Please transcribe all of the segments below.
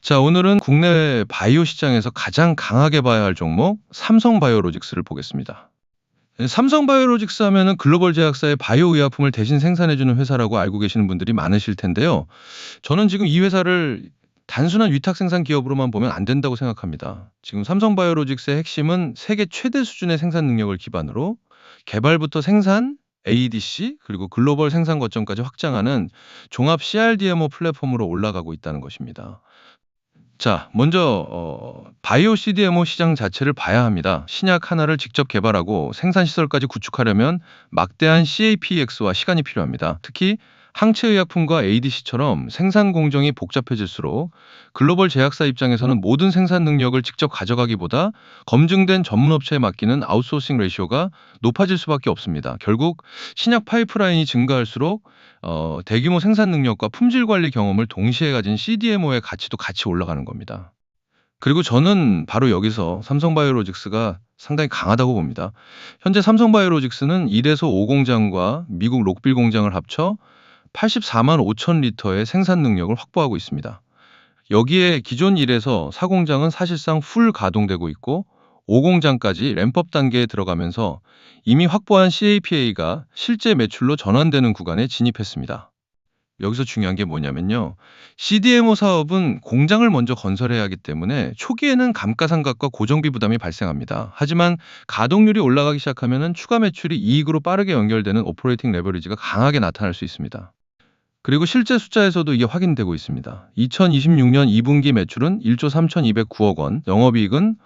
자, 오늘은 국내 바이오 시장에서 가장 강하게 봐야 할 종목 삼성바이오로직스를 보겠습니다. 삼성바이오로직스 하면은 글로벌 제약사의 바이오 의약품을 대신 생산해 주는 회사라고 알고 계시는 분들이 많으실 텐데요. 저는 지금 이 회사를 단순한 위탁 생산 기업으로만 보면 안 된다고 생각합니다. 지금 삼성바이오로직스의 핵심은 세계 최대 수준의 생산 능력을 기반으로 개발부터 생산, ADC 그리고 글로벌 생산 거점까지 확장하는 종합 CRDMO 플랫폼으로 올라가고 있다는 것입니다. 자, 먼저 바이오 CDMO 시장 자체를 봐야 합니다. 신약 하나를 직접 개발하고 생산 시설까지 구축하려면 막대한 CAPX와 시간이 필요합니다. 특히 항체 의약품과 ADC처럼 생산 공정이 복잡해질수록 글로벌 제약사 입장에서는 모든 생산 능력을 직접 가져가기보다 검증된 전문 업체에 맡기는 아웃소싱 레이쇼가 높아질 수밖에 없습니다. 결국 신약 파이프라인이 증가할수록 대규모 생산 능력과 품질 관리 경험을 동시에 가진 CDMO의 가치도 같이 올라가는 겁니다. 그리고 저는 바로 여기서 삼성바이오로직스가 상당히 강하다고 봅니다. 현재 삼성바이오로직스는 1에서 5 공장과 미국 록빌 공장을 합쳐 84만 5천 리터의 생산 능력을 확보하고 있습니다. 여기에 기존 1에서 4 공장은 사실상 풀 가동되고 있고 5 공장까지 램프업 단계에 들어가면서 이미 확보한 CAPA가 실제 매출로 전환되는 구간에 진입했습니다. 여기서 중요한 게 뭐냐면요. CDMO 사업은 공장을 먼저 건설해야 하기 때문에 초기에는 감가상각과 고정비 부담이 발생합니다. 하지만 가동률이 올라가기 시작하면 추가 매출이 이익으로 빠르게 연결되는 오퍼레이팅 레버리지가 강하게 나타날 수 있습니다. 그리고 실제 숫자에서도 이게 확인되고 있습니다. 2026년 2분기 매출은 1조 3,209억 원, 영업이익은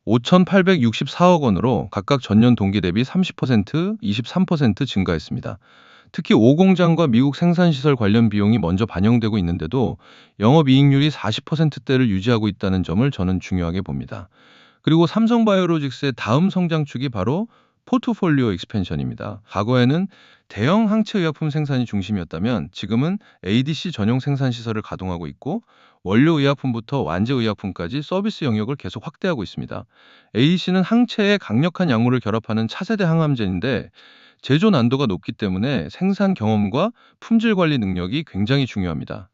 5,864억 원으로 각각 전년 동기 대비 30%, 23% 증가했습니다. 특히 5공장과 미국 생산시설 관련 비용이 먼저 반영되고 있는데도 영업이익률이 40%대를 유지하고 있다는 점을 저는 중요하게 봅니다. 그리고 삼성바이오로직스의 다음 성장축이 바로 포트폴리오 익스펜션입니다. 과거에는 대형 항체 의약품 생산이 중심이었다면 지금은 ADC 전용 생산 시설을 가동하고 있고 원료 의약품부터 완제 의약품까지 서비스 영역을 계속 확대하고 있습니다. ADC는 항체에 강력한 약물을 결합하는 차세대 항암제인데 제조 난도가 높기 때문에 생산 경험과 품질 관리 능력이 굉장히 중요합니다.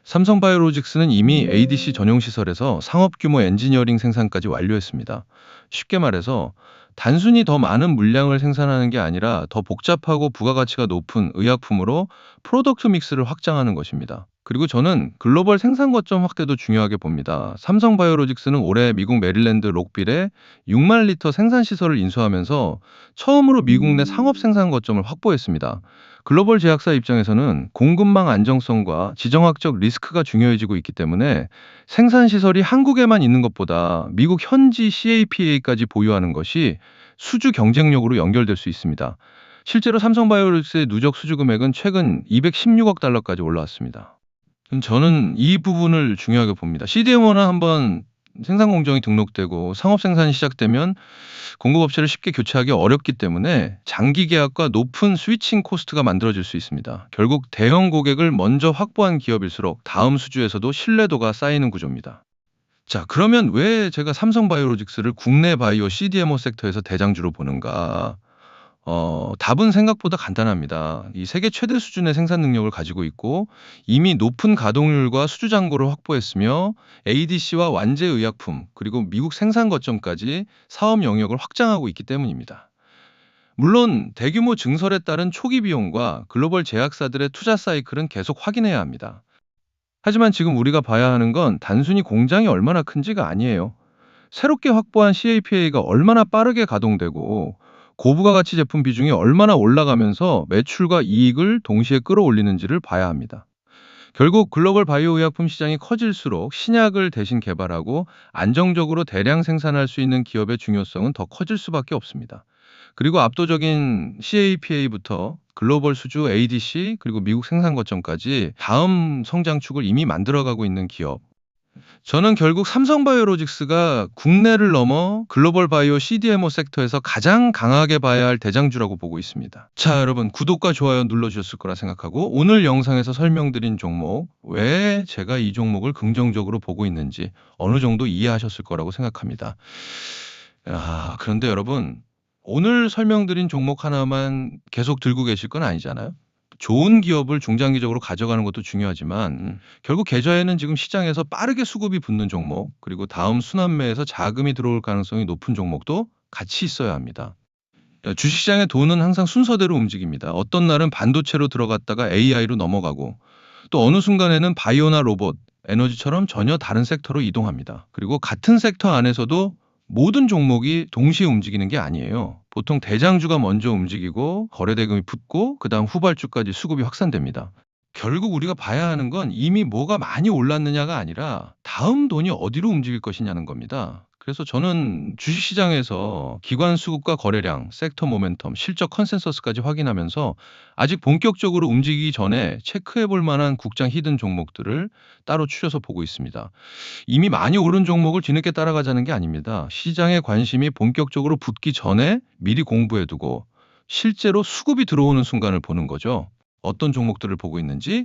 삼성바이오로직스는 이미 ADC 전용 시설에서 상업 규모 엔지니어링 생산까지 완료했습니다. 쉽게 말해서 단순히 더 많은 물량을 생산하는 게 아니라 더 복잡하고 부가가치가 높은 의약품으로 프로덕트 믹스를 확장하는 것입니다. 그리고 저는 글로벌 생산 거점 확대도 중요하게 봅니다. 삼성바이오로직스는 올해 미국 메릴랜드 록빌에 6만 리터 생산 시설을 인수하면서 처음으로 미국 내 상업 생산 거점을 확보했습니다. 글로벌 제약사 입장에서는 공급망 안정성과 지정학적 리스크가 중요해지고 있기 때문에 생산 시설이 한국에만 있는 것보다 미국 현지 CAPA까지 보유하는 것이 수주 경쟁력으로 연결될 수 있습니다. 실제로 삼성바이오로직스의 누적 수주 금액은 최근 216억 달러까지 올라왔습니다. 저는 이 부분을 중요하게 봅니다. CDMO는 한번 생산 공정이 등록되고 상업 생산이 시작되면 공급업체를 쉽게 교체하기 어렵기 때문에 장기 계약과 높은 스위칭 코스트가 만들어질 수 있습니다. 결국 대형 고객을 먼저 확보한 기업일수록 다음 수주에서도 신뢰도가 쌓이는 구조입니다. 자, 그러면 왜 제가 삼성바이오로직스를 국내 바이오 CDMO 섹터에서 대장주로 보는가? 답은 생각보다 간단합니다. 이 세계 최대 수준의 생산 능력을 가지고 있고 이미 높은 가동률과 수주 잔고를 확보했으며 ADC와 완제 의약품 그리고 미국 생산 거점까지 사업 영역을 확장하고 있기 때문입니다. 물론 대규모 증설에 따른 초기 비용과 글로벌 제약사들의 투자 사이클은 계속 확인해야 합니다. 하지만 지금 우리가 봐야 하는 건 단순히 공장이 얼마나 큰지가 아니에요. 새롭게 확보한 CAPA가 얼마나 빠르게 가동되고 고부가가치 제품 비중이 얼마나 올라가면서 매출과 이익을 동시에 끌어올리는지를 봐야 합니다. 결국 글로벌 바이오 의약품 시장이 커질수록 신약을 대신 개발하고 안정적으로 대량 생산할 수 있는 기업의 중요성은 더 커질 수밖에 없습니다. 그리고 압도적인 CAPA부터 글로벌 수주 ADC 그리고 미국 생산 거점까지 다음 성장축을 이미 만들어가고 있는 기업. 저는 결국 삼성바이오로직스가 국내를 넘어 글로벌 바이오 CDMO 섹터에서 가장 강하게 봐야 할 대장주라고 보고 있습니다. 자, 여러분 구독과 좋아요 눌러주셨을 거라 생각하고 오늘 영상에서 설명드린 종목, 왜 제가 이 종목을 긍정적으로 보고 있는지 어느 정도 이해하셨을 거라고 생각합니다. 그런데 여러분 오늘 설명드린 종목 하나만 계속 들고 계실 건 아니잖아요. 좋은 기업을 중장기적으로 가져가는 것도 중요하지만 결국 계좌에는 지금 시장에서 빠르게 수급이 붙는 종목, 그리고 다음 순환매에서 자금이 들어올 가능성이 높은 종목도 같이 있어야 합니다. 주식시장의 돈은 항상 순서대로 움직입니다. 어떤 날은 반도체로 들어갔다가 AI로 넘어가고, 또 어느 순간에는 바이오나 로봇, 에너지처럼 전혀 다른 섹터로 이동합니다. 그리고 같은 섹터 안에서도 모든 종목이 동시에 움직이는 게 아니에요. 보통 대장주가 먼저 움직이고 거래대금이 붙고 그다음 후발주까지 수급이 확산됩니다. 결국 우리가 봐야 하는 건 이미 뭐가 많이 올랐느냐가 아니라 다음 돈이 어디로 움직일 것이냐는 겁니다. 그래서 저는 주식시장에서 기관 수급과 거래량, 섹터 모멘텀, 실적 컨센서스까지 확인하면서 아직 본격적으로 움직이기 전에 체크해 볼 만한 국장 히든 종목들을 따로 추려서 보고 있습니다. 이미 많이 오른 종목을 뒤늦게 따라가자는 게 아닙니다. 시장에 관심이 본격적으로 붙기 전에 미리 공부해 두고 실제로 수급이 들어오는 순간을 보는 거죠. 어떤 종목들을 보고 있는지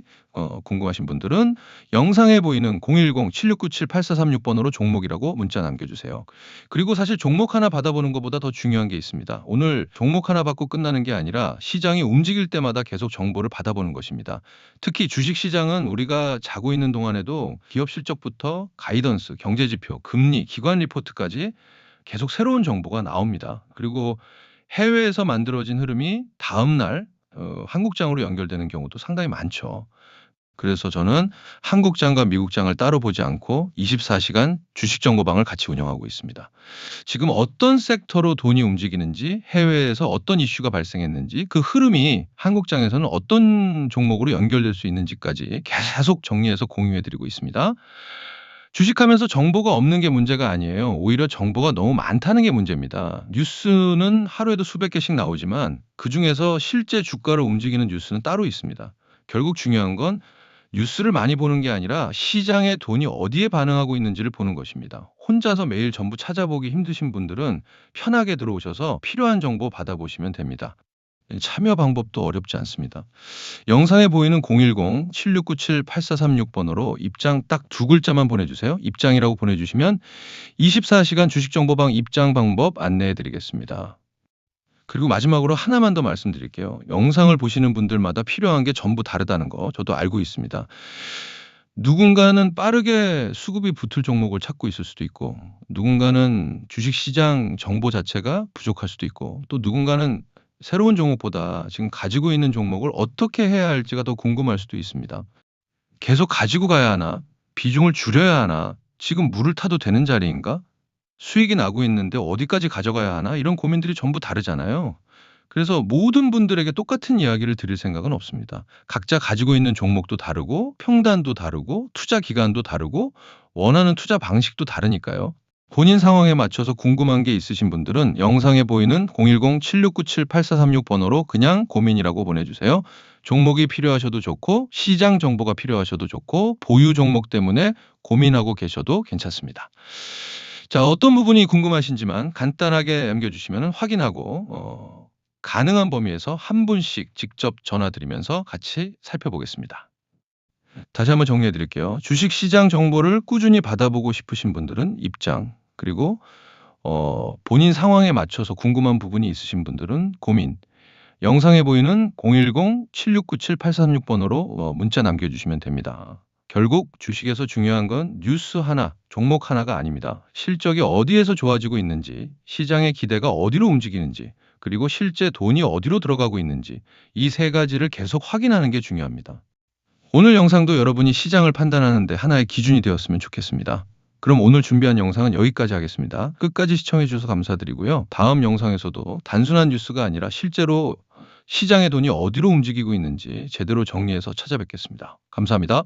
궁금하신 분들은 영상에 보이는 010-7697-8436번으로 종목이라고 문자 남겨주세요. 그리고 사실 종목 하나 받아보는 것보다 더 중요한 게 있습니다. 오늘 종목 하나 받고 끝나는 게 아니라 시장이 움직일 때마다 계속 정보를 받아보는 것입니다. 특히 주식시장은 우리가 자고 있는 동안에도 기업 실적부터 가이던스, 경제지표, 금리, 기관 리포트까지 계속 새로운 정보가 나옵니다. 그리고 해외에서 만들어진 흐름이 다음날 한국장으로 연결되는 경우도 상당히 많죠. 그래서 저는 한국장과 미국장을 따로 보지 않고 24시간 주식정보방을 같이 운영하고 있습니다. 지금 어떤 섹터로 돈이 움직이는지, 해외에서 어떤 이슈가 발생했는지, 그 흐름이 한국장에서는 어떤 종목으로 연결될 수 있는지까지 계속 정리해서 공유해드리고 있습니다. 주식하면서 정보가 없는 게 문제가 아니에요. 오히려 정보가 너무 많다는 게 문제입니다. 뉴스는 하루에도 수백 개씩 나오지만 그중에서 실제 주가를 움직이는 뉴스는 따로 있습니다. 결국 중요한 건 뉴스를 많이 보는 게 아니라 시장의 돈이 어디에 반응하고 있는지를 보는 것입니다. 혼자서 매일 전부 찾아보기 힘드신 분들은 편하게 들어오셔서 필요한 정보 받아보시면 됩니다. 참여 방법도 어렵지 않습니다. 영상에 보이는 010-7697-8436번으로 입장 딱 두 글자만 보내주세요. 입장이라고 보내주시면 24시간 주식정보방 입장 방법 안내해 드리겠습니다. 그리고 마지막으로 하나만 더 말씀드릴게요. 영상을 보시는 분들마다 필요한 게 전부 다르다는 거 저도 알고 있습니다. 누군가는 빠르게 수급이 붙을 종목을 찾고 있을 수도 있고, 누군가는 주식시장 정보 자체가 부족할 수도 있고, 또 누군가는 새로운 종목보다 지금 가지고 있는 종목을 어떻게 해야 할지가 더 궁금할 수도 있습니다. 계속 가지고 가야 하나? 비중을 줄여야 하나? 지금 물을 타도 되는 자리인가? 수익이 나고 있는데 어디까지 가져가야 하나? 이런 고민들이 전부 다르잖아요. 그래서 모든 분들에게 똑같은 이야기를 드릴 생각은 없습니다. 각자 가지고 있는 종목도 다르고, 평단도 다르고, 투자 기간도 다르고, 원하는 투자 방식도 다르니까요. 본인 상황에 맞춰서 궁금한 게 있으신 분들은 영상에 보이는 010-7697-8436번호로 그냥 고민이라고 보내주세요. 종목이 필요하셔도 좋고, 시장 정보가 필요하셔도 좋고, 보유 종목 때문에 고민하고 계셔도 괜찮습니다. 자, 어떤 부분이 궁금하신지만 간단하게 남겨주시면 확인하고 가능한 범위에서 한 분씩 직접 전화드리면서 같이 살펴보겠습니다. 다시 한번 정리해 드릴게요. 주식시장 정보를 꾸준히 받아보고 싶으신 분들은 입장, 그리고 본인 상황에 맞춰서 궁금한 부분이 있으신 분들은 고민, 영상에 보이는 010-7697-8436번호로 문자 남겨주시면 됩니다. 결국 주식에서 중요한 건 뉴스 하나, 종목 하나가 아닙니다. 실적이 어디에서 좋아지고 있는지, 시장의 기대가 어디로 움직이는지, 그리고 실제 돈이 어디로 들어가고 있는지, 이 세 가지를 계속 확인하는 게 중요합니다. 오늘 영상도 여러분이 시장을 판단하는 데 하나의 기준이 되었으면 좋겠습니다. 그럼 오늘 준비한 영상은 여기까지 하겠습니다. 끝까지 시청해 주셔서 감사드리고요. 다음 영상에서도 단순한 뉴스가 아니라 실제로 시장의 돈이 어디로 움직이고 있는지 제대로 정리해서 찾아뵙겠습니다. 감사합니다.